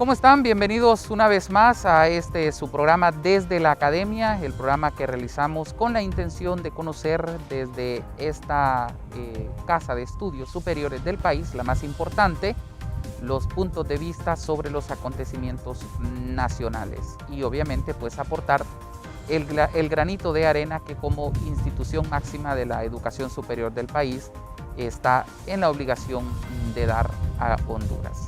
¿Cómo están? Bienvenidos una vez más a su programa Desde la Academia, el programa que realizamos con la intención de conocer desde esta casa de estudios superiores del país, la más importante, los puntos de vista sobre los acontecimientos nacionales y obviamente pues aportar el granito de arena que como institución máxima de la educación superior del país está en la obligación de dar a Honduras.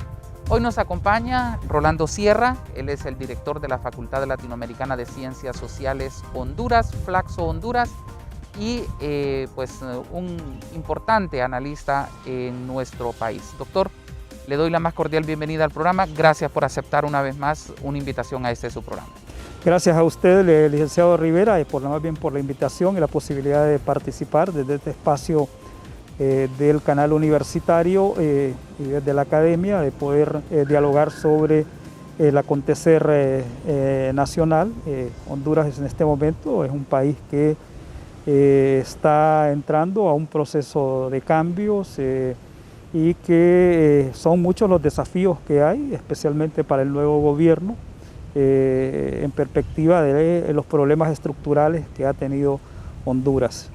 Hoy nos acompaña Rolando Sierra, él es el director de la Facultad Latinoamericana de Ciencias Sociales Honduras, Flaxo Honduras, y un importante analista en nuestro país. Doctor, le doy la más cordial bienvenida al programa. Gracias por aceptar una vez más una invitación a su programa. Gracias a usted, licenciado Rivera, por la invitación y la posibilidad de participar desde este espacio del canal universitario y desde la academia, de poder dialogar sobre el acontecer nacional. Honduras en este momento es un país que está entrando a un proceso de cambios y que son muchos los desafíos que hay, especialmente para el nuevo gobierno, en perspectiva de los problemas estructurales que ha tenido Honduras.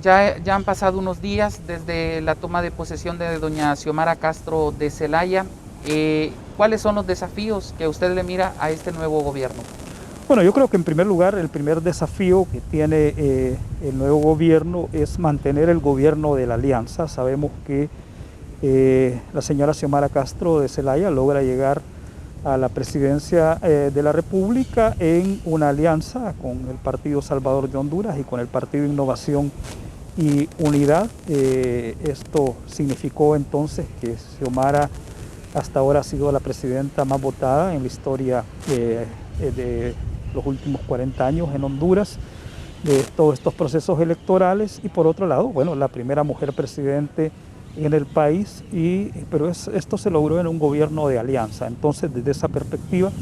Ya han pasado unos días desde la toma de posesión de doña Xiomara Castro de Zelaya. ¿Cuáles son los desafíos que usted le mira a este nuevo gobierno? Bueno, yo creo que en primer lugar el primer desafío que tiene el nuevo gobierno es mantener el gobierno de la alianza. Sabemos que la señora Xiomara Castro de Zelaya logra llegar a la presidencia de la República en una alianza con el Partido Salvador de Honduras y con el Partido Innovación y Unidad. Esto significó entonces que Xiomara hasta ahora ha sido la presidenta más votada en la historia de los últimos 40 años en Honduras, de todos estos procesos electorales, y por otro lado, bueno, la primera mujer presidente en el país, pero esto se logró en un gobierno de alianza. Entonces, desde esa perspectiva,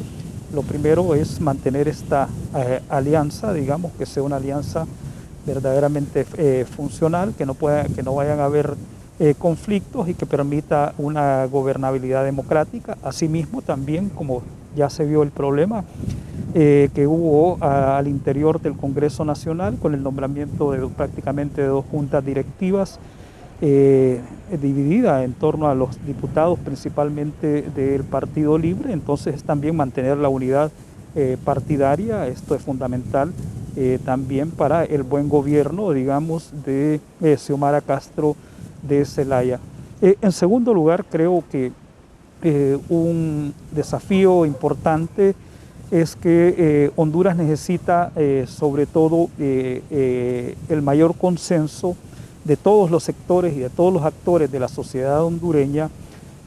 lo primero es mantener esta alianza, digamos, que sea una alianza verdaderamente funcional, que no vayan a haber conflictos y que permita una gobernabilidad democrática. Asimismo, también, como ya se vio el problema que hubo al interior del Congreso Nacional con el nombramiento prácticamente de dos juntas directivas, dividida en torno a los diputados principalmente del Partido Libre. Entonces es también mantener la unidad partidaria. Esto es fundamental también para el buen gobierno, digamos, de Xiomara Castro de Zelaya. En segundo lugar, creo que un desafío importante es que Honduras necesita sobre todo el mayor consenso de todos los sectores y de todos los actores de la sociedad hondureña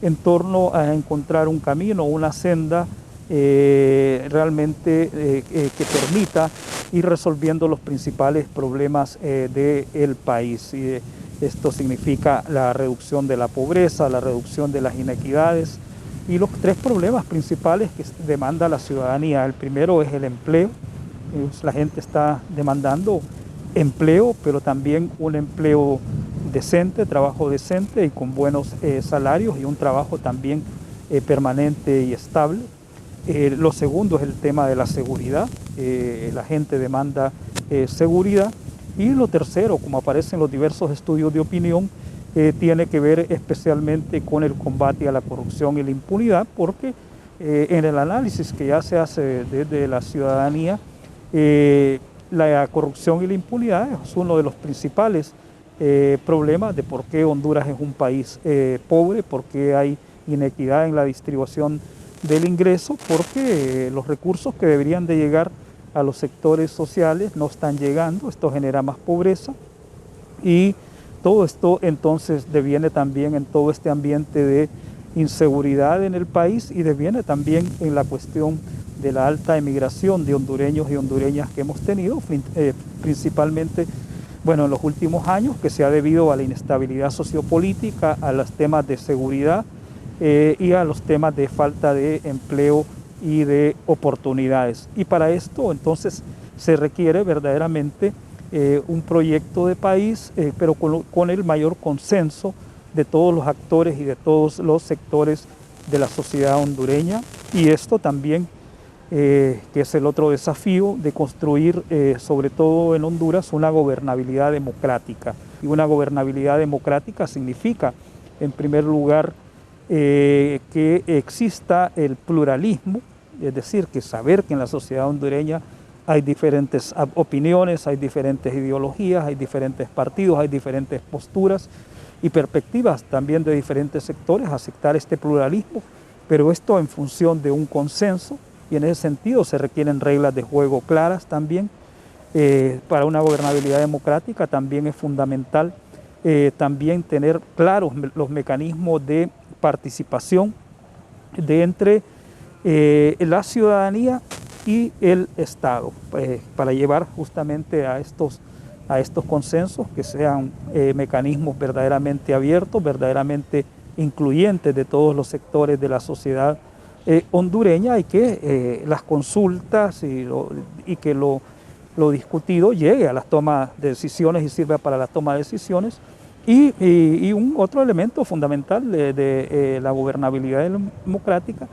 en torno a encontrar un camino, una senda realmente que permita ir resolviendo los principales problemas del país. Esto significa la reducción de la pobreza, la reducción de las inequidades y los tres problemas principales que demanda la ciudadanía. El primero es el empleo. La gente está demandando empleo, pero también un empleo decente, trabajo decente y con buenos salarios, y un trabajo también permanente y estable. Lo segundo es el tema de la seguridad. La gente demanda seguridad. Y lo tercero, como aparece en los diversos estudios de opinión, tiene que ver especialmente con el combate a la corrupción y la impunidad, porque en el análisis que ya se hace desde la ciudadanía, la corrupción y la impunidad es uno de los principales problemas de por qué Honduras es un país pobre, por qué hay inequidad en la distribución del ingreso, porque los recursos que deberían de llegar a los sectores sociales no están llegando. Esto genera más pobreza y todo esto entonces deviene también en todo este ambiente de inseguridad en el país, y deviene también en la cuestión de la alta emigración de hondureños y hondureñas que hemos tenido, principalmente en los últimos años, que se ha debido a la inestabilidad sociopolítica, a los temas de seguridad y a los temas de falta de empleo y de oportunidades. Y para esto entonces se requiere verdaderamente un proyecto de país, pero con el mayor consenso de todos los actores y de todos los sectores de la sociedad hondureña, y esto también, que es el otro desafío de construir, sobre todo en Honduras, una gobernabilidad democrática. Y una gobernabilidad democrática significa, en primer lugar, que exista el pluralismo, es decir, que saber que en la sociedad hondureña hay diferentes opiniones, hay diferentes ideologías, hay diferentes partidos, hay diferentes posturas y perspectivas también de diferentes sectores, aceptar este pluralismo, pero esto en función de un consenso, y en ese sentido se requieren reglas de juego claras también. Para una gobernabilidad democrática también es fundamental también tener claros los mecanismos de participación de entre la ciudadanía y el Estado, para llevar justamente a estos consensos, que sean mecanismos verdaderamente abiertos, verdaderamente incluyentes de todos los sectores de la sociedad hondureña, y que las consultas y que lo discutido llegue a las tomas de decisiones y sirva para la toma de decisiones. Y un otro elemento fundamental de la gobernabilidad democrática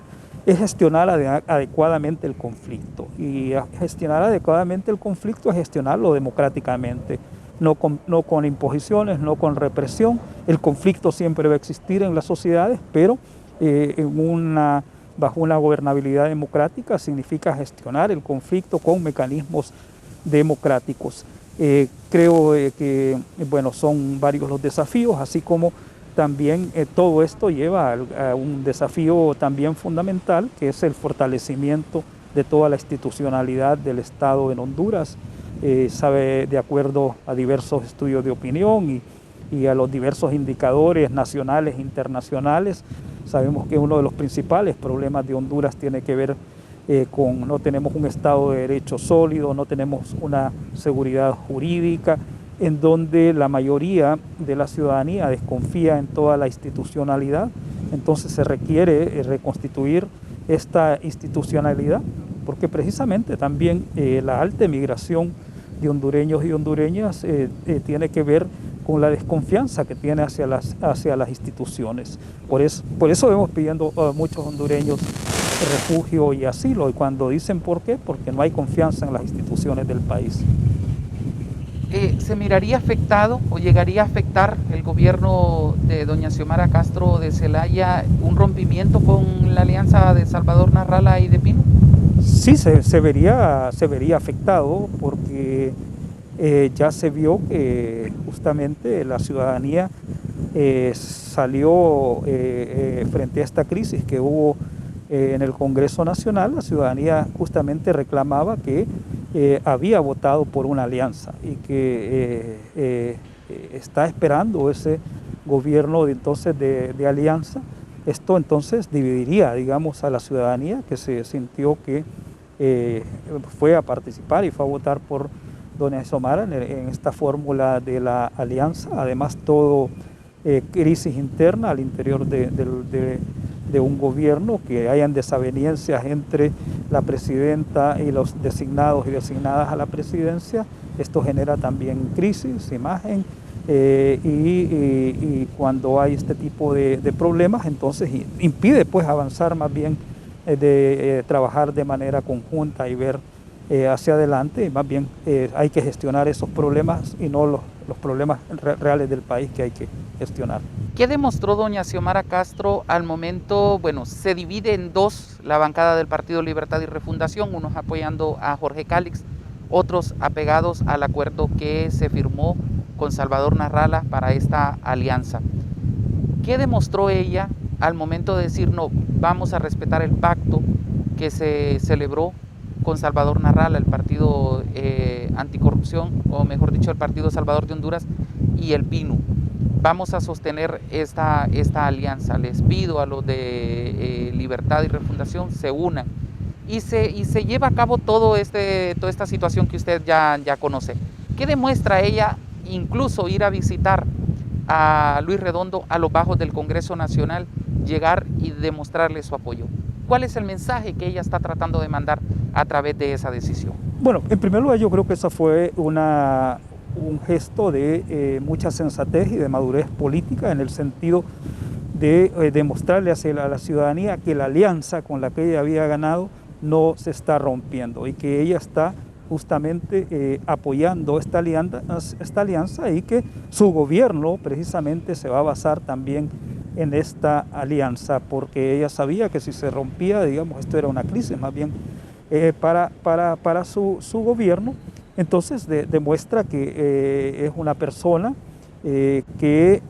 es gestionar adecuadamente el conflicto. Y gestionar adecuadamente el conflicto es gestionarlo democráticamente, no con imposiciones, no con represión. El conflicto siempre va a existir en las sociedades, pero bajo una gobernabilidad democrática significa gestionar el conflicto con mecanismos democráticos. Creo que bueno, son varios los desafíos, así como también todo esto lleva a un desafío también fundamental, que es el fortalecimiento de toda la institucionalidad del Estado en Honduras. Sabe, de acuerdo a diversos estudios de opinión y a los diversos indicadores nacionales e internacionales, sabemos que uno de los principales problemas de Honduras tiene que ver con no tenemos un Estado de Derecho sólido, no tenemos una seguridad jurídica, en donde la mayoría de la ciudadanía desconfía en toda la institucionalidad. Entonces se requiere reconstituir esta institucionalidad, porque precisamente también la alta emigración de hondureños y hondureñas tiene que ver con la desconfianza que tiene hacia las instituciones. Por eso vemos pidiendo a muchos hondureños refugio y asilo, y cuando dicen por qué, porque no hay confianza en las instituciones del país. ¿Se miraría afectado o llegaría a afectar el gobierno de doña Xiomara Castro de Zelaya un rompimiento con la alianza de Salvador Narrala y de Pino? Sí, se vería afectado, porque ya se vio que justamente la ciudadanía salió frente a esta crisis que hubo en el Congreso Nacional. La ciudadanía justamente reclamaba que había votado por una alianza y que está esperando ese gobierno de alianza. Esto entonces dividiría, digamos, a la ciudadanía, que se sintió que fue a participar y fue a votar por doña Xiomara en esta fórmula de la alianza. Además, todo crisis interna al interior de un gobierno, que hayan desavenencias entre la presidenta y los designados y designadas a la presidencia. Esto genera también crisis, imagen, y cuando hay este tipo de problemas, entonces impide pues avanzar, más bien de trabajar de manera conjunta y ver hacia adelante. Más bien hay que gestionar esos problemas y no los problemas reales del país que hay que gestionar. ¿Qué demostró doña Xiomara Castro al momento? Bueno, se divide en dos la bancada del Partido Libertad y Refundación, unos apoyando a Jorge Cálix, otros apegados al acuerdo que se firmó con Salvador Narrala para esta alianza. ¿Qué demostró ella al momento de decir no, vamos a respetar el pacto que se celebró con Salvador Narrala, el partido anticorrupción, o mejor dicho, el Partido Salvador de Honduras y el PINU? Vamos a sostener esta alianza. Les pido a los de Libertad y Refundación se unan y se lleva a cabo toda esta situación que usted ya conoce. ¿Qué demuestra ella incluso ir a visitar a Luis Redondo a los bajos del Congreso Nacional, llegar y demostrarle su apoyo? ¿Cuál es el mensaje que ella está tratando de mandar a través de esa decisión? Bueno, en primer lugar, yo creo que esa fue un gesto de mucha sensatez y de madurez política, en el sentido de demostrarle a la ciudadanía que la alianza con la que ella había ganado no se está rompiendo y que ella está justamente apoyando esta alianza y que su gobierno precisamente se va a basar también en esta alianza, porque ella sabía que si se rompía, digamos, esto era una crisis más bien para su gobierno. Entonces demuestra que es una persona que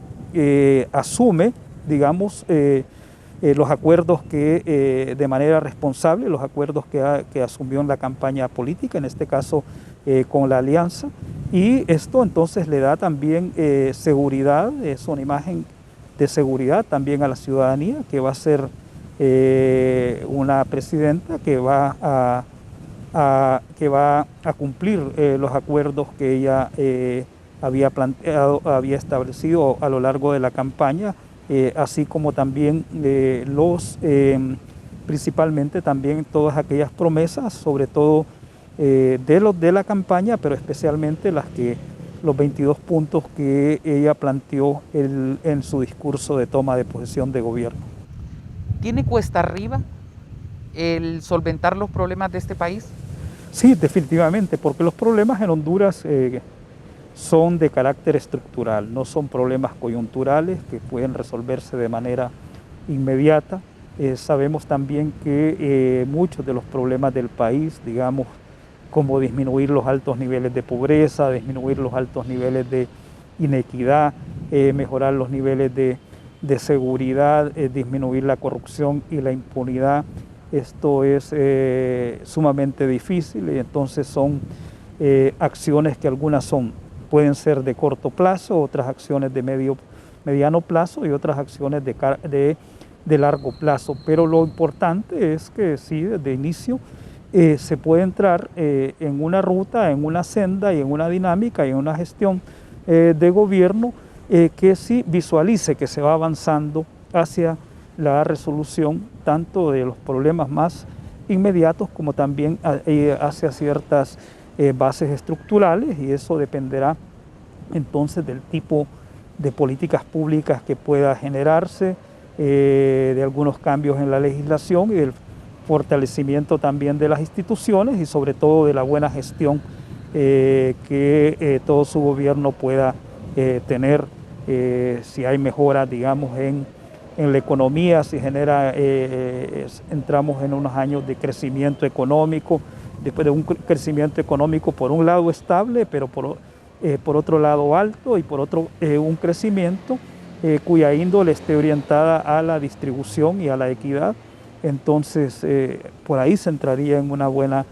asume, digamos, los acuerdos que de manera responsable, los acuerdos que asumió en la campaña política, en este caso con la alianza, y esto entonces le da también seguridad, es una imagen de seguridad también a la ciudadanía, que va a ser una presidenta que va a cumplir los acuerdos que ella había establecido a lo largo de la campaña, así como también principalmente también todas aquellas promesas, sobre todo de la campaña, pero especialmente los 22 puntos que ella planteó en su discurso de toma de posesión de gobierno. ¿Tiene cuesta arriba el solventar los problemas de este país? Sí, definitivamente, porque los problemas en Honduras son de carácter estructural, no son problemas coyunturales que pueden resolverse de manera inmediata. Sabemos también que muchos de los problemas del país, digamos, como disminuir los altos niveles de pobreza, disminuir los altos niveles de inequidad, mejorar los niveles de seguridad, disminuir la corrupción y la impunidad. Esto es sumamente difícil y entonces son acciones que algunas pueden ser de corto plazo, otras acciones de mediano plazo y otras acciones de largo plazo. Pero lo importante es que sí, desde inicio se puede entrar en una ruta, en una senda y en una dinámica y en una gestión de gobierno que sí visualice que se va avanzando hacia la resolución tanto de los problemas más inmediatos como también hacia ciertas bases estructurales, y eso dependerá entonces del tipo de políticas públicas que pueda generarse, de algunos cambios en la legislación y del fortalecimiento también de las instituciones y sobre todo de la buena gestión que todo su gobierno pueda tener, si hay mejoras, digamos, en la economía, si entramos en unos años de crecimiento económico, después de un crecimiento económico por un lado estable, pero por otro lado alto, y por otro un crecimiento cuya índole esté orientada a la distribución y a la equidad. Entonces por ahí se entraría en una buena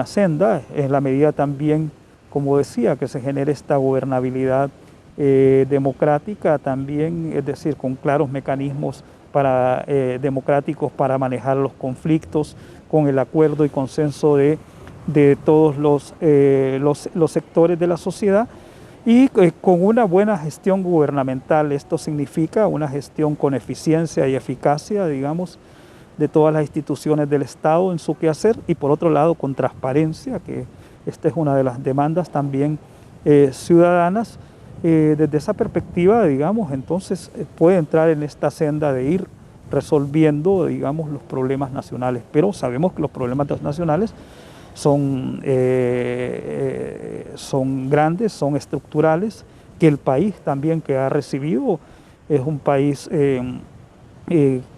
senda, en la medida también, como decía, que se genere esta gobernabilidad democrática también, es decir, con claros mecanismos democráticos para manejar los conflictos, con el acuerdo y consenso de todos los sectores de la sociedad, y con una buena gestión gubernamental. Esto significa una gestión con eficiencia y eficacia, digamos, de todas las instituciones del Estado en su quehacer, y por otro lado con transparencia, que esta es una de las demandas también ciudadanas. Desde esa perspectiva, digamos, entonces puede entrar en esta senda de ir resolviendo, digamos, los problemas nacionales, pero sabemos que los problemas nacionales son grandes, son estructurales, que el país también que ha recibido es un país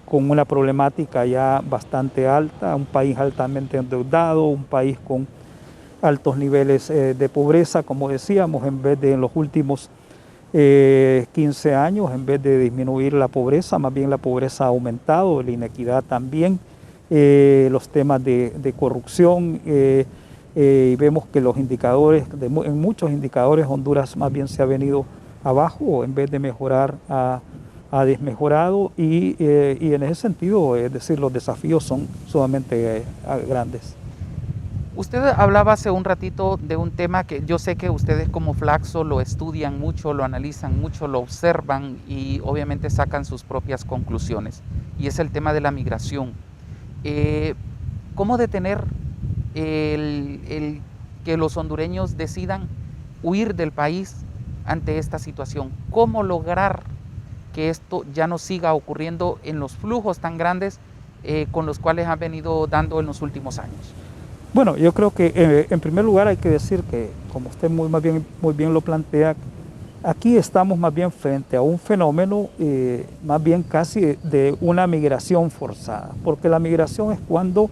con una problemática ya bastante alta, un país altamente endeudado, un país con altos niveles de pobreza, como decíamos, en vez de en los últimos 15 años, en vez de disminuir la pobreza, más bien la pobreza ha aumentado, la inequidad también, los temas de corrupción, y vemos que los indicadores, en muchos indicadores Honduras más bien se ha venido abajo, en vez de mejorar ha desmejorado, y en ese sentido, es decir, los desafíos son sumamente grandes. Usted hablaba hace un ratito de un tema que yo sé que ustedes como Flaxo lo estudian mucho, lo analizan mucho, lo observan y obviamente sacan sus propias conclusiones, y es el tema de la migración. ¿Cómo detener el que los hondureños decidan huir del país ante esta situación? ¿Cómo lograr que esto ya no siga ocurriendo en los flujos tan grandes con los cuales han venido dando en los últimos años? Bueno, yo creo que en primer lugar hay que decir que, como usted muy bien lo plantea, aquí estamos más bien frente a un fenómeno más bien casi de una migración forzada, porque la migración es cuando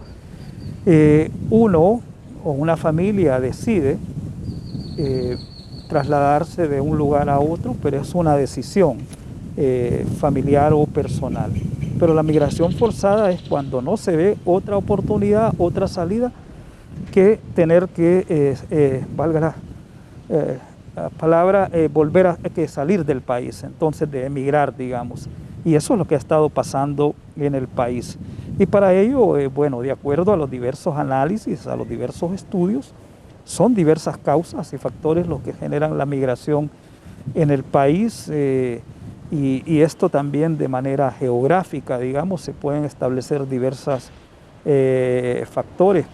uno o una familia decide trasladarse de un lugar a otro, pero es una decisión familiar o personal. Pero la migración forzada es cuando no se ve otra oportunidad, otra salida, que tener que, valga la palabra, volver a que salir del país, entonces de emigrar, digamos. Y eso es lo que ha estado pasando en el país. Y para ello, bueno, de acuerdo a los diversos análisis, a los diversos estudios, son diversas causas y factores los que generan la migración en el país. Y esto también de manera geográfica, digamos, se pueden establecer diversos factores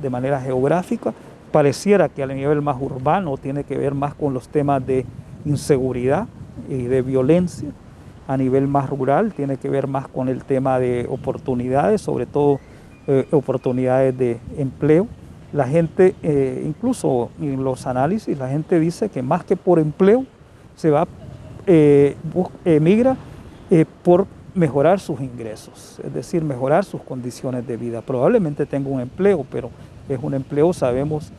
de manera geográfica. Pareciera que a nivel más urbano tiene que ver más con los temas de inseguridad y de violencia. A nivel más rural tiene que ver más con el tema de oportunidades, sobre todo oportunidades de empleo. La gente, incluso en los análisis, la gente dice que más que por empleo se va migra por mejorar sus ingresos, es decir, mejorar sus condiciones de vida. Probablemente tenga un empleo, pero es un empleo, sabemos,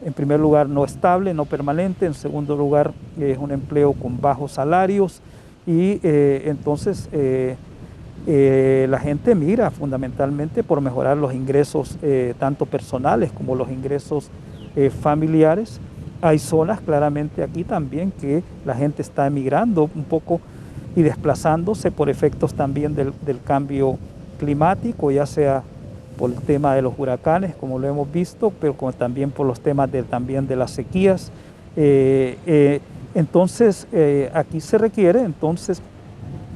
en primer lugar, no estable, no permanente. En segundo lugar, es un empleo con bajos salarios y entonces la gente migra fundamentalmente por mejorar los ingresos tanto personales como los ingresos familiares. Hay zonas claramente aquí también que la gente está emigrando un poco y desplazándose por efectos también del cambio climático, ya sea por el tema de los huracanes, como lo hemos visto, pero también por los temas también de las sequías. Entonces, aquí se requiere entonces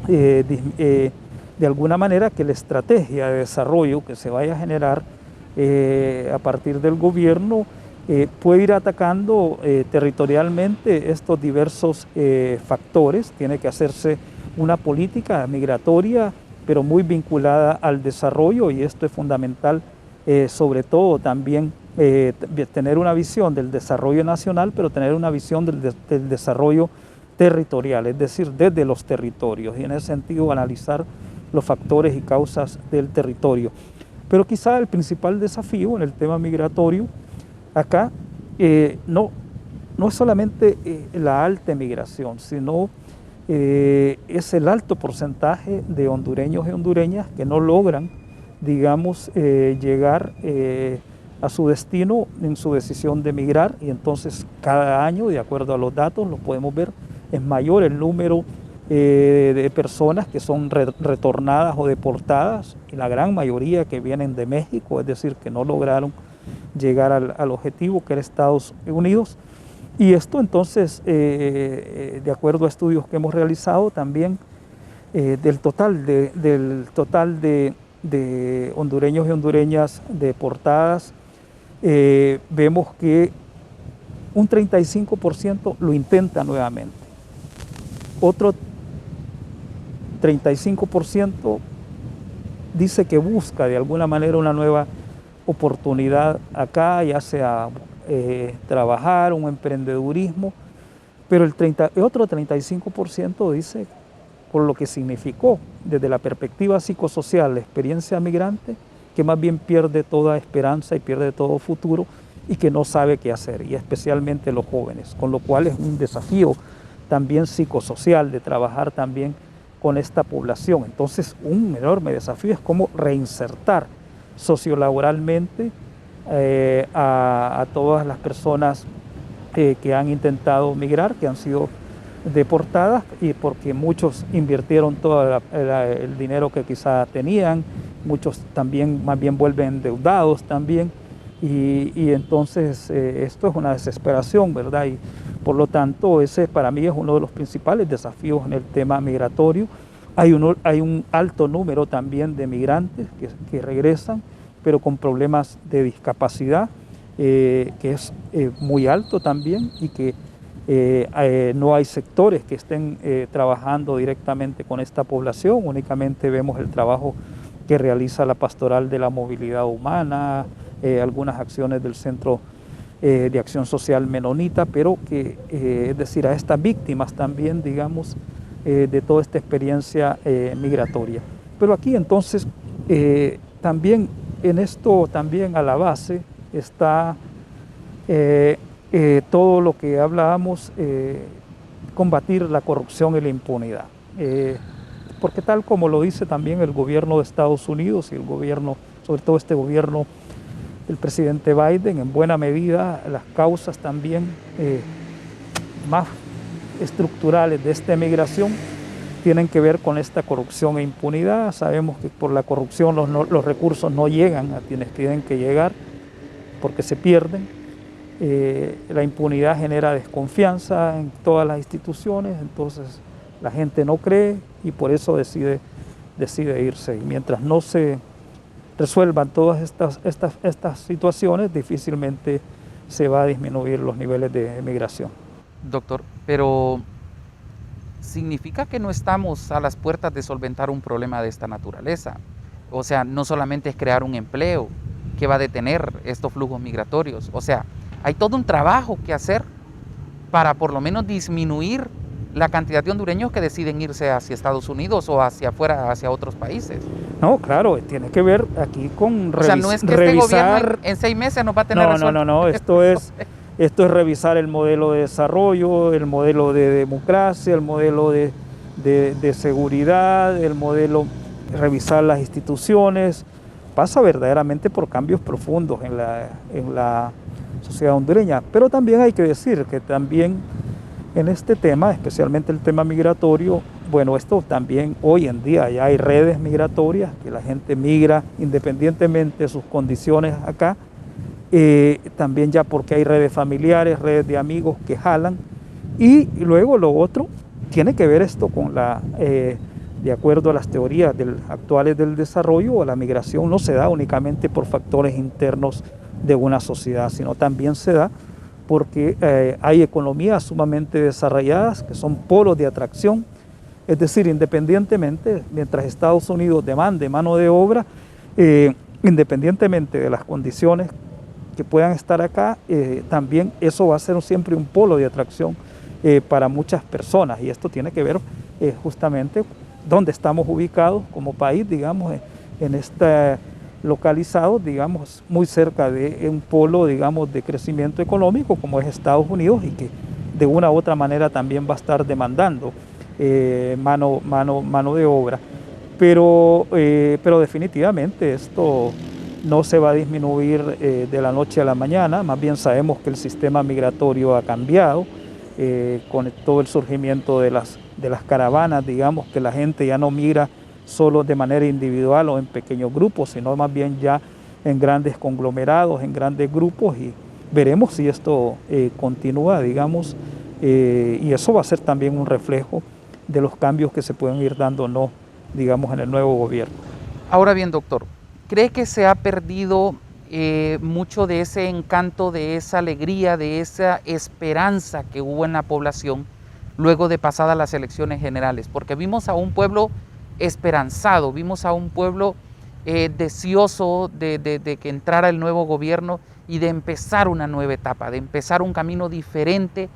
de alguna manera que la estrategia de desarrollo que se vaya a generar a partir del gobierno puede ir atacando territorialmente estos diversos factores. Tiene que hacerse una política migratoria, pero muy vinculada al desarrollo, y esto es fundamental, sobre todo también tener una visión del desarrollo nacional, pero tener una visión del desarrollo territorial, es decir, desde los territorios, y en ese sentido analizar los factores y causas del territorio. Pero quizá el principal desafío en el tema migratorio acá no es solamente la alta migración, sino es el alto porcentaje de hondureños y hondureñas que no logran, digamos, llegar a su destino en su decisión de emigrar, y entonces cada año, de acuerdo a los datos, lo podemos ver, es mayor el número de personas que son retornadas o deportadas, y la gran mayoría que vienen de México, es decir, que no lograron llegar al objetivo que era Estados Unidos. Y esto entonces, de acuerdo a estudios que hemos realizado también, del total de hondureños y hondureñas deportadas, vemos que un 35% lo intenta nuevamente. Otro 35% dice que busca de alguna manera una nueva oportunidad acá, ya sea trabajar, un emprendedurismo, pero el otro 35% dice, por lo que significó desde la perspectiva psicosocial la experiencia migrante, que más bien pierde toda esperanza y pierde todo futuro y que no sabe qué hacer, y especialmente los jóvenes, con lo cual es un desafío también psicosocial de trabajar también con esta población. Entonces, un enorme desafío es cómo reinsertar sociolaboralmente a todas las personas que han intentado migrar, que han sido deportadas, y porque muchos invirtieron todo el dinero que quizá tenían, muchos también más bien vuelven endeudados también, y entonces esto es una desesperación, ¿verdad? Y por lo tanto ese para mí es uno de los principales desafíos en el tema migratorio. Hay un alto número también de migrantes que regresan, pero con problemas de discapacidad, que es muy alto también, y que no hay sectores que estén trabajando directamente con esta población, únicamente vemos el trabajo que realiza la Pastoral de la Movilidad Humana, algunas acciones del Centro de Acción Social Menonita, pero que, es decir, a estas víctimas también, digamos, de toda esta experiencia migratoria. Pero aquí entonces también en esto también a la base está todo lo que hablábamos, combatir la corrupción y la impunidad. Porque tal como lo dice también el gobierno de Estados Unidos y el gobierno, sobre todo este gobierno del presidente Biden, en buena medida las causas también más estructurales de esta migración tienen que ver con esta corrupción e impunidad. Sabemos que por la corrupción los recursos no llegan a quienes tienen que llegar porque se pierden. La impunidad genera desconfianza en todas las instituciones, entonces la gente no cree y por eso decide irse. Y mientras no se resuelvan todas estas situaciones, difícilmente se va a disminuir los niveles de migración. Doctor, pero ¿significa que no estamos a las puertas de solventar un problema de esta naturaleza? O sea, no solamente es crear un empleo que va a detener estos flujos migratorios. O sea, hay todo un trabajo que hacer para por lo menos disminuir la cantidad de hondureños que deciden irse hacia Estados Unidos o hacia afuera, hacia otros países. No, claro, tiene que ver aquí con o sea, no es que este gobierno en 6 meses nos va a tener resuelto. No, esto es revisar el modelo de desarrollo, el modelo de democracia, el modelo de seguridad, el modelo, revisar las instituciones. Pasa verdaderamente por cambios profundos en la sociedad hondureña, pero también hay que decir que también en este tema, especialmente el tema migratorio, bueno, esto también hoy en día ya hay redes migratorias, que la gente migra independientemente de sus condiciones acá, también ya porque hay redes familiares, redes de amigos que jalan, y luego lo otro tiene que ver esto con de acuerdo a las teorías actuales del desarrollo, la migración no se da únicamente por factores internos de una sociedad, sino también se da porque hay economías sumamente desarrolladas que son polos de atracción, es decir, independientemente, mientras Estados Unidos demande mano de obra, independientemente de las condiciones que puedan estar acá, también eso va a ser siempre un polo de atracción para muchas personas, y esto tiene que ver justamente dónde estamos ubicados como país, digamos, en esta localizados, digamos, muy cerca de un polo, digamos, de crecimiento económico como es Estados Unidos, y que de una u otra manera también va a estar demandando mano de obra. Pero definitivamente esto no se va a disminuir de la noche a la mañana, más bien sabemos que el sistema migratorio ha cambiado con todo el surgimiento de las caravanas, digamos, que la gente ya no migra solo de manera individual o en pequeños grupos, sino más bien ya en grandes conglomerados, en grandes grupos, y veremos si esto continúa, digamos, y eso va a ser también un reflejo de los cambios que se pueden ir dando o no, digamos, en el nuevo gobierno. Ahora bien, doctor, ¿cree que se ha perdido mucho de ese encanto, de esa alegría, de esa esperanza que hubo en la población luego de pasadas las elecciones generales? Porque vimos a un pueblo esperanzado, vimos a un pueblo deseoso de que entrara el nuevo gobierno y de empezar una nueva etapa, de empezar un camino diferente,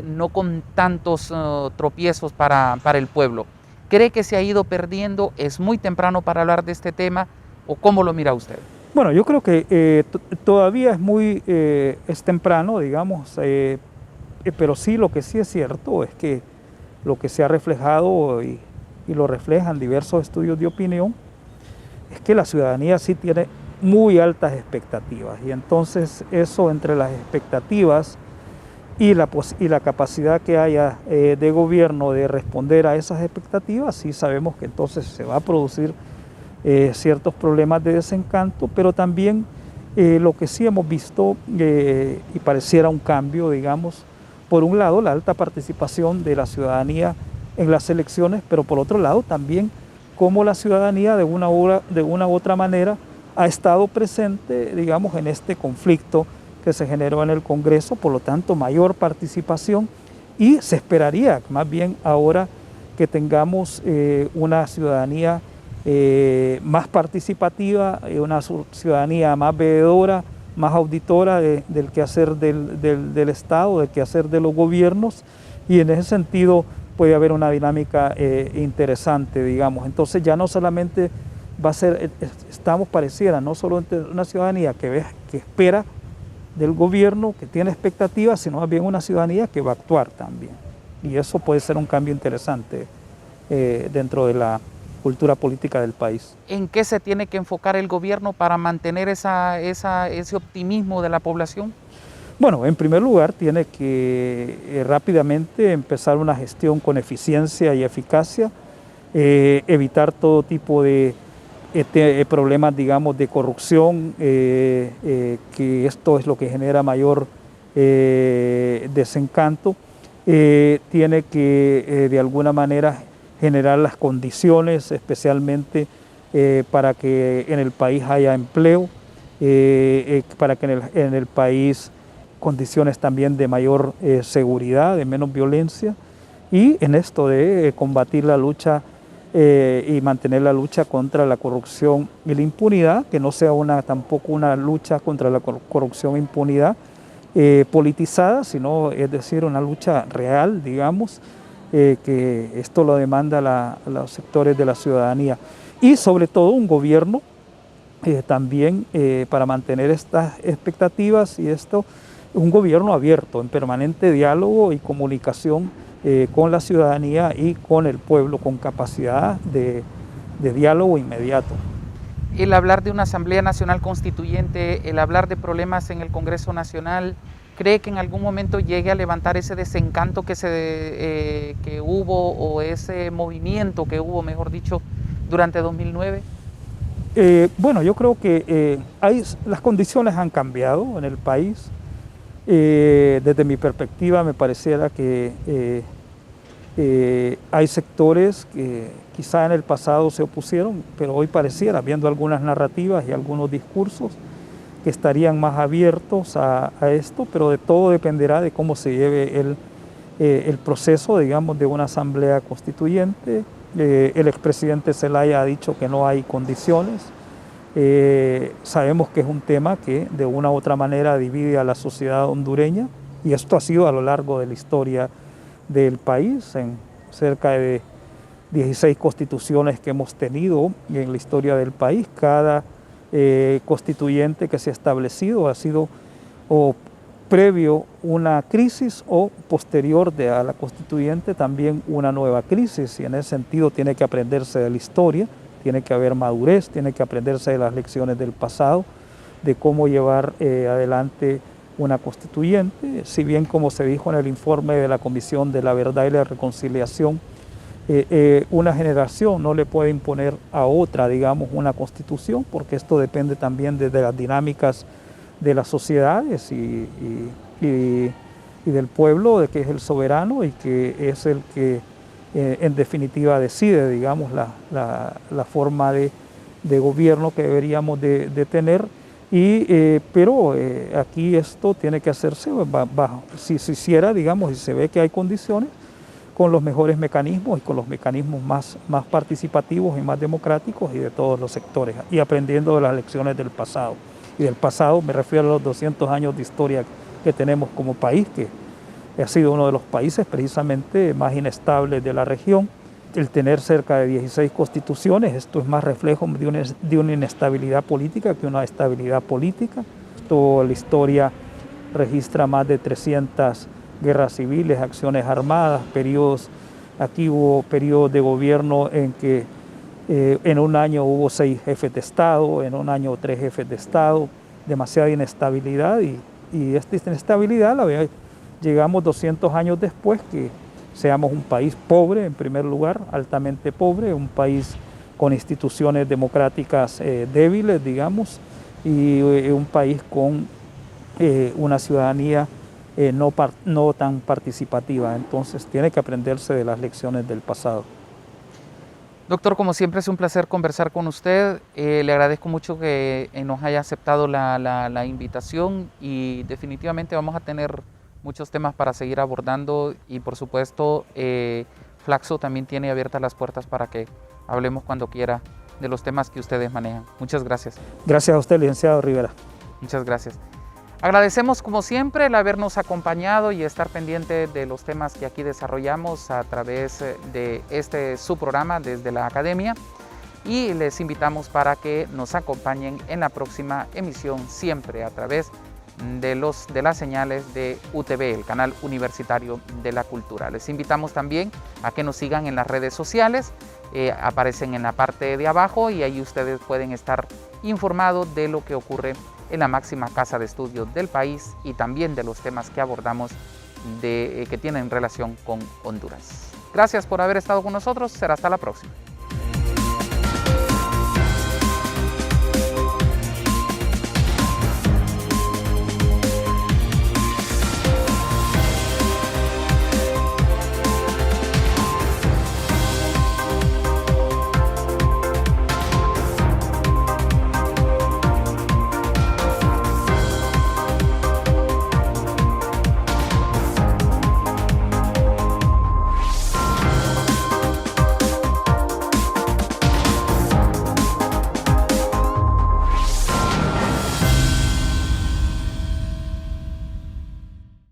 no con tantos tropiezos para el pueblo. ¿Cree que se ha ido perdiendo? ¿Es muy temprano para hablar de este tema? ¿O cómo lo mira usted? Bueno, yo creo que todavía es temprano, digamos, pero sí, lo que sí es cierto es que lo que se ha reflejado y lo reflejan diversos estudios de opinión, es que la ciudadanía sí tiene muy altas expectativas, y entonces eso, entre las expectativas y la capacidad que haya de gobierno de responder a esas expectativas, sí sabemos que entonces se va a producir ciertos problemas de desencanto, pero también lo que sí hemos visto y pareciera un cambio, digamos, por un lado la alta participación de la ciudadanía en las elecciones, pero por otro lado también cómo la ciudadanía de una u otra manera ha estado presente, digamos, en este conflicto que se generó en el Congreso, por lo tanto mayor participación y se esperaría más bien ahora que tengamos una ciudadanía más participativa, una ciudadanía más veedora, más auditora del quehacer del Estado, del quehacer de los gobiernos, y en ese sentido puede haber una dinámica interesante, digamos. Entonces ya no solamente va a ser, pareciera, no solo una ciudadanía que espera del gobierno, que tiene expectativas, sino más bien una ciudadanía que va a actuar también. Y eso puede ser un cambio interesante dentro de la cultura política del país. ¿En qué se tiene que enfocar el gobierno para mantener ese optimismo de la población? Bueno, en primer lugar tiene que rápidamente empezar una gestión con eficiencia y eficacia, evitar todo tipo de problemas, digamos, de corrupción, que esto es lo que genera mayor desencanto. Tiene que de alguna manera generar las condiciones, especialmente para que en el país haya empleo, para que en el país condiciones también de mayor seguridad, de menos violencia, y en esto de combatir la lucha y mantener la lucha contra la corrupción y la impunidad, que no sea tampoco una lucha contra la corrupción e impunidad politizada, sino es decir, una lucha real, digamos, que esto lo demanda los sectores de la ciudadanía. Y sobre todo un gobierno también para mantener estas expectativas y esto, un gobierno abierto, en permanente diálogo y comunicación con la ciudadanía y con el pueblo, con capacidad de diálogo inmediato. El hablar de una Asamblea Nacional Constituyente, el hablar de problemas en el Congreso Nacional, ¿cree que en algún momento llegue a levantar ese desencanto que hubo, o ese movimiento que hubo, mejor dicho, durante 2009? Bueno, yo creo que las condiciones han cambiado en el país. Desde mi perspectiva me pareciera que hay sectores que quizá en el pasado se opusieron, pero hoy pareciera, viendo algunas narrativas y algunos discursos, que estarían más abiertos a esto, pero de todo dependerá de cómo se lleve el proceso, digamos, de una asamblea constituyente. El expresidente Zelaya ha dicho que no hay condiciones. Sabemos que es un tema que de una u otra manera divide a la sociedad hondureña, y esto ha sido a lo largo de la historia del país, en cerca de 16 constituciones que hemos tenido en la historia del país. Cada constituyente que se ha establecido ha sido o previo una crisis o posterior a la constituyente también una nueva crisis, y en ese sentido tiene que aprenderse de la historia. Tiene que haber madurez, tiene que aprenderse de las lecciones del pasado, de cómo llevar adelante una constituyente. Si bien, como se dijo en el informe de la Comisión de la Verdad y la Reconciliación, una generación no le puede imponer a otra, digamos, una constitución, porque esto depende también de las dinámicas de las sociedades y del pueblo, de que es el soberano y que es el que en definitiva decide, digamos, la forma de gobierno que deberíamos de tener. Pero aquí esto tiene que hacerse si se hiciera, digamos, y se ve que hay condiciones, con los mejores mecanismos y con los mecanismos más participativos y más democráticos y de todos los sectores, y aprendiendo de las lecciones del pasado. Y del pasado me refiero a los 200 años de historia que tenemos como país, que ha sido uno de los países precisamente más inestables de la región. El tener cerca de 16 constituciones, esto es más reflejo de una inestabilidad política que una estabilidad política. Toda la historia registra más de 300 guerras civiles, acciones armadas, periodos. Aquí hubo periodos de gobierno en que en un año hubo 6 jefes de Estado, en un año 3 jefes de Estado, demasiada inestabilidad, y esta inestabilidad llegamos 200 años después, que seamos un país pobre, en primer lugar, altamente pobre, un país con instituciones democráticas débiles, digamos, y un país con una ciudadanía no tan participativa. Entonces tiene que aprenderse de las lecciones del pasado. Doctor, como siempre es un placer conversar con usted. Le agradezco mucho que nos haya aceptado la invitación, y definitivamente vamos a tener muchos temas para seguir abordando y por supuesto Flaxo también tiene abiertas las puertas para que hablemos cuando quiera de los temas que ustedes manejan. Muchas gracias. Gracias a usted, licenciado Rivera. Muchas gracias. Agradecemos como siempre el habernos acompañado y estar pendiente de los temas que aquí desarrollamos a través de su programa desde la Academia, y les invitamos para que nos acompañen en la próxima emisión, siempre a través de las señales de UTV, el canal universitario de la cultura. Les invitamos también a que nos sigan en las redes sociales, aparecen en la parte de abajo y ahí ustedes pueden estar informados de lo que ocurre en la máxima casa de estudios del país y también de los temas que abordamos que tienen relación con Honduras. Gracias por haber estado con nosotros, será hasta la próxima.